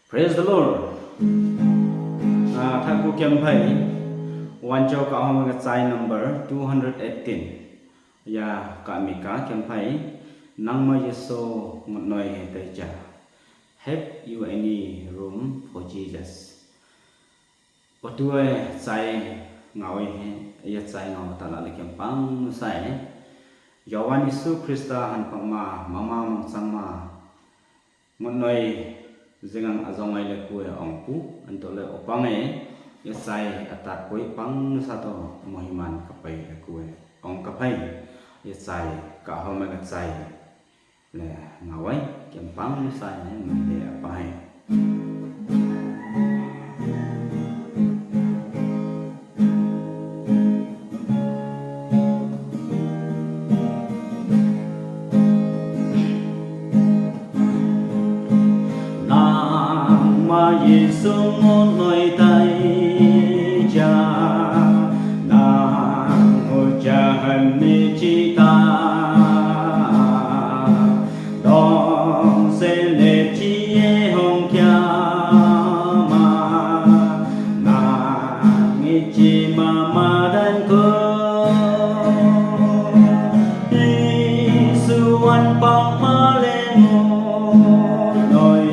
Praise the Lord. Tha ku kem phai one chow ka hom ga chai number 218. Ya ka mi ka kem phai nang ma yeso ngot noi he tai cha. Have you any room for Jesus? Otue chai ngau he ya chai ngau ta la le kem pang sai. Yohan Yesu Krista han pangma mama mang sangma ngot noi zingang azongai le kuwe ongpu antole opange yesai atat koi pang sato mohiman kapai le kuwe ong kapai yesai ka homa ga chai le ngawai kem pang sai ne mde apai Yesu ngon noi tai cha na ho cha han ni chi ta dong se le chi ye hong kya ma na ngi chi ma ma dan ko Yesu an pa ma le ngon noi